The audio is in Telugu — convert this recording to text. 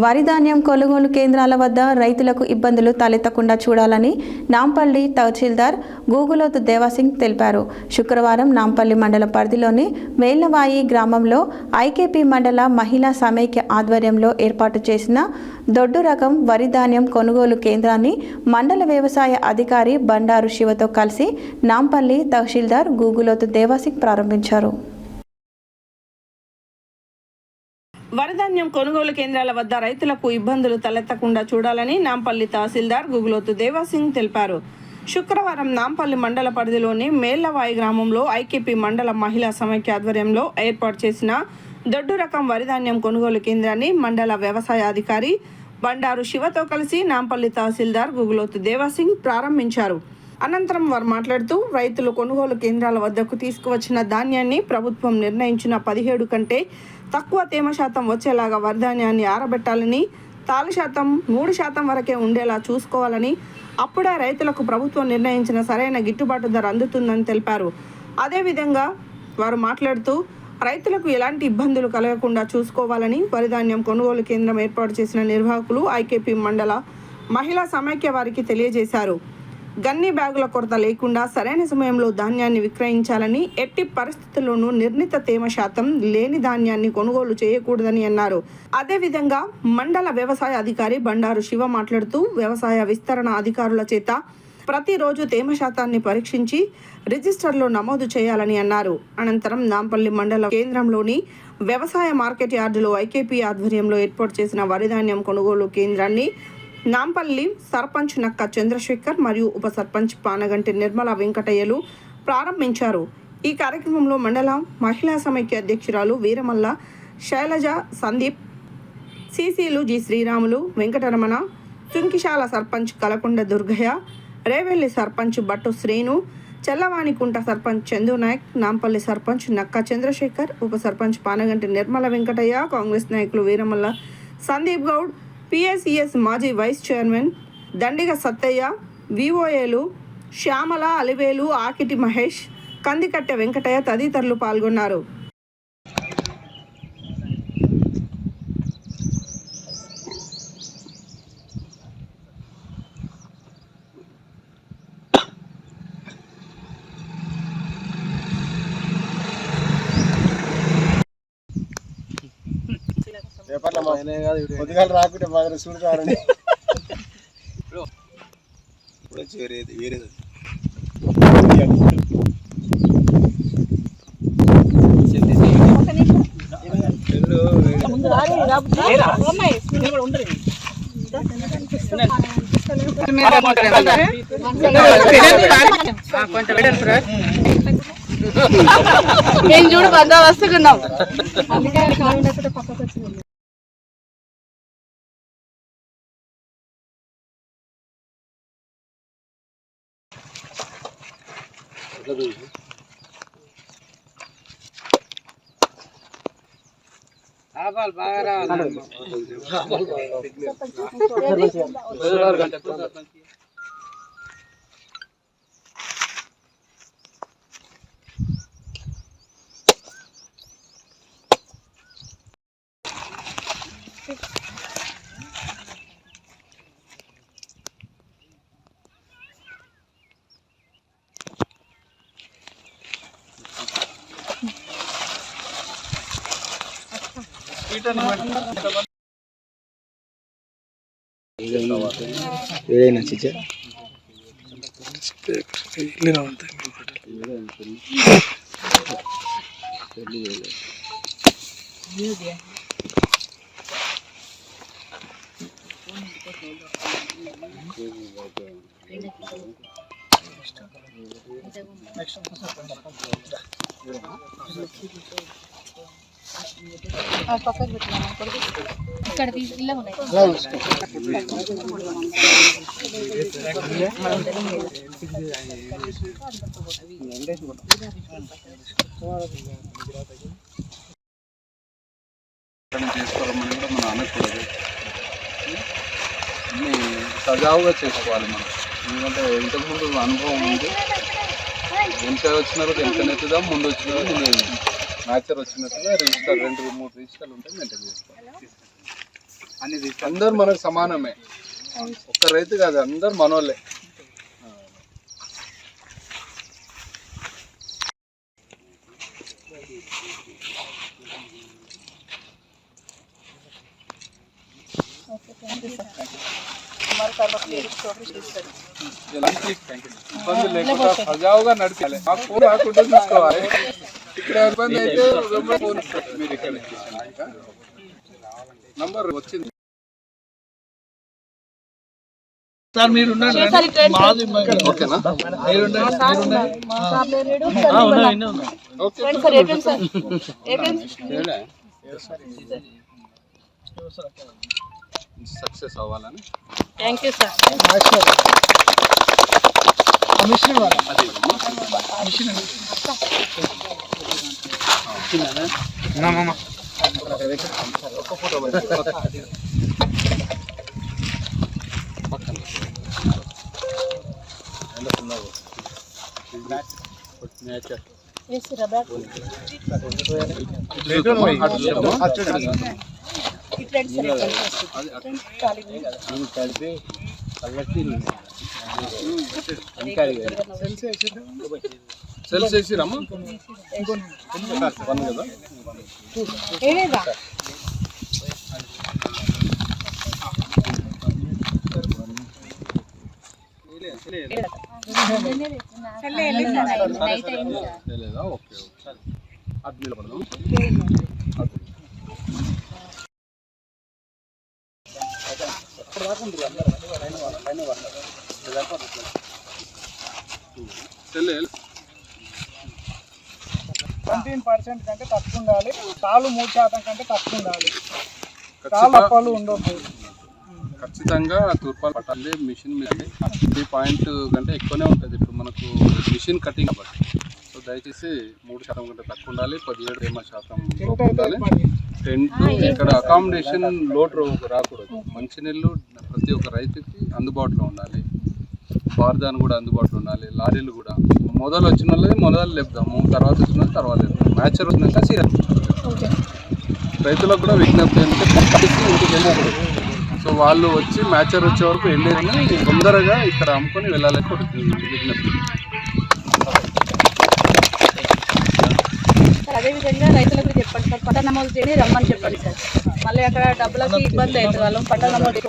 వరి ధాన్యం కొనుగోలు కేంద్రాల వద్ద రైతులకు ఇబ్బందులు తలెత్తకుండా చూడాలని నాంపల్లి తహసీల్దార్ గూగులోతు దేవాసింగ్ తెలిపారు. శుక్రవారం నాంపల్లి మండల పరిధిలోని మేళ్లవాయి గ్రామంలో ఐకేపీ మండల మహిళా సమైక్య ఆధ్వర్యంలో ఏర్పాటు చేసిన దొడ్డు రకం వరి ధాన్యం కొనుగోలు కేంద్రాన్ని మండల వ్యవసాయ అధికారి బండారు శివతో కలిసి నాంపల్లి తహసీల్దార్ గూగులోతు దేవాసింగ్ ప్రారంభించారు. వరిధాన్యం కొనుగోలు కేంద్రాల వద్ద రైతులకు ఇబ్బందులు తలెత్తకుండా చూడాలని నాంపల్లి తహసీల్దార్ గూగులోతు దేవాసింగ్ తెలిపారు. శుక్రవారం నాంపల్లి మండల పరిధిలోని మేళ్లవాయి గ్రామంలో ఐకేపీ మండల మహిళా సమైక్య ఆధ్వర్యంలో ఏర్పాటు చేసిన దొడ్డు రకం వరిధాన్యం కొనుగోలు కేంద్రాన్ని మండల వ్యవసాయ అధికారి బండారు శివతో కలిసి నాంపల్లి తహసీల్దార్ గూగులోతు దేవాసింగ్ ప్రారంభించారు. అనంతరం వారు మాట్లాడుతూ రైతులు కొనుగోలు కేంద్రాల వద్దకు తీసుకువచ్చిన ధాన్యాన్ని ప్రభుత్వం నిర్ణయించిన 17 కంటే తక్కువ తేమ శాతం వచ్చేలాగా వరిధాన్యాన్ని ఆరబెట్టాలని, తాలు శాతం 3% వరకే ఉండేలా చూసుకోవాలని, అప్పుడే రైతులకు ప్రభుత్వం నిర్ణయించిన సరైన గిట్టుబాటు ధర అందుతుందని తెలిపారు. అదేవిధంగా వారు మాట్లాడుతూ రైతులకు ఎలాంటి ఇబ్బందులు కలగకుండా చూసుకోవాలని వరిధాన్యం కొనుగోలు కేంద్రం ఏర్పాటు చేసిన నిర్వాహకులు ఐకేపీ మండల మహిళా సమైక్య వారికి తెలియజేశారు. గన్ని బ్యాగుల కొరత లేకుండా సరైన సమయంలో ధాన్యాన్ని విక్రయించాలని, ఎట్టి పరిస్థితుల్లోనూ నిర్ణీత తేమ శాతం లేని ధాన్యాన్ని కొనుగోలు చేయకూడదని అన్నారు. అదేవిధంగా మండల వ్యవసాయ అధికారి బండారు శివ మాట్లాడుతూ వ్యవసాయ విస్తరణ అధికారుల చేత ప్రతిరోజు తేమ శాతాన్ని పరీక్షించి రిజిస్టర్లో నమోదు చేయాలని అన్నారు. అనంతరం నాంపల్లి మండల కేంద్రంలోని వ్యవసాయ మార్కెట్ యార్డులో ఐకేపీ ఆధ్వర్యంలో ఏర్పాటు చేసిన వరిధాన్యం కొనుగోలు కేంద్రాన్ని నాంపల్లి సర్పంచ్ నక్క చంద్రశేఖర్ మరియు ఉప సర్పంచ్ పానగంటి నిర్మల వెంకటయ్యలు ప్రారంభించారు. ఈ కార్యక్రమంలో మండల మహిళా సమైక్య అధ్యక్షురాలు వీరమల్ల శైలజ, సందీప్, సిసిలు జి శ్రీరాములు, వెంకటరమణ, సుంకిశాల సర్పంచ్ కలకొండ దుర్గయ్య, రేవెల్లి సర్పంచ్ బట్టు శ్రీను, చెల్లవాణికుంట సర్పంచ్ చందునాయక్, నాంపల్లి సర్పంచ్ నక్క చంద్రశేఖర్, ఉప సర్పంచ్ పానగంటి నిర్మల వెంకటయ్య, కాంగ్రెస్ నాయకులు వీరమల్ల సందీప్ గౌడ్, పిఎస్ఈఎస్ మాజీ వైస్ చైర్మన్ దండిగ సత్తయ్య, విఓఏలు శ్యామల, అలివేలు, ఆకిటి మహేష్, కందికట్టె వెంకటయ్య తదితరులు పాల్గొన్నారు. కొద్దిగా రాకుంటే బాగా చూడతారని వేరేది నేను చూడు బందోబస్తుకున్నాం. ఏదైనా చిచ్చా ఇక్కడ ఇలా ఉన్నాయి. చేసుకోవాలని కూడా మనం అనకూడదు. అన్నీ సజావుగా చేసుకోవాలి మనం. ఎందుకంటే ఇంతకుముందు అనుభవం ఉంది. ఎంత వచ్చినారో ఎంత నెత్తుదాం, ముందు వచ్చినారో ముందు మ్యాచర్ వచ్చినట్టుగా రిజిస్టర్ 2-3 రిజిస్టర్లు ఉంటే మెయింటైన్ చేసుకోవాలి. అందరు మనకు సమానమే, ఒక్క రైతు కాదు, అందరు మనోళ్ళే. ఇబ్బంది లేకుండా సజావుగా నడిపాలి. మాకు ఫోన్ రాకుండా చూసుకోవాలి. ఇక్కడ ఇబ్బంది అయితే ఫోన్ మీరు ఇక్కడ నంబర్ వచ్చింది. సార్ మీరు ఓకేనా? సక్సెస్ అవ్వాలని. Thank you sir. ఒక ఫోటో సెల్స్ వేసిరమ్మా కదా. లేదా ఓకే అది నిలబడదాం. సెల్ 19% కంటే తక్కువ ఉండాలి. తాళ్ళు 3% కంటే తక్కువ ఉండాలి. తాళ్ళు అప్పాలు ఉండొద్దు. ఖచ్చితంగా తూర్పాలు పట్టాలి. మిషన్ మీద 3 పాయింట్ కంటే ఎక్కువనే ఉంటుంది. ఇప్పుడు మనకు మిషన్ కటింగ్ కాబట్టి సో దయచేసి 3% కంటే తక్కువ ఉండాలి. 17% ఉండాలి. టెంట్ ఇక్కడ అకామిడేషన్ లోటు రాకూడదు. మంచినీళ్ళు ప్రతి ఒక్క రైతుకి అందుబాటులో ఉండాలి. బార్దాన్ కూడా అందుబాటులో ఉండాలి. లారీలు కూడా మొదలు వచ్చిన వాళ్ళది మొదలు లేపుదాము, తర్వాత వచ్చిన తర్వాత లేపుదాము. మ్యాచర్ వచ్చినాక సీరియల్. రైతులకు కూడా విజ్ఞప్తి అంటే ఇంటికి వెళ్ళకూడదు. సో వాళ్ళు వచ్చి మ్యాచర్ వచ్చే వరకు ఎండేది తొందరగా ఇక్కడ అమ్ముకొని వెళ్ళాలని విజ్ఞప్తి. అదేవిధంగా రైతులకు చెప్పండి సార్, పట్ట నమోదు చేయని రమ్మని చెప్పండి సార్. మళ్ళీ అక్కడ డబ్బులకి ఇబ్బంది అవుతుంది, వాళ్ళు పట్ట నమోదు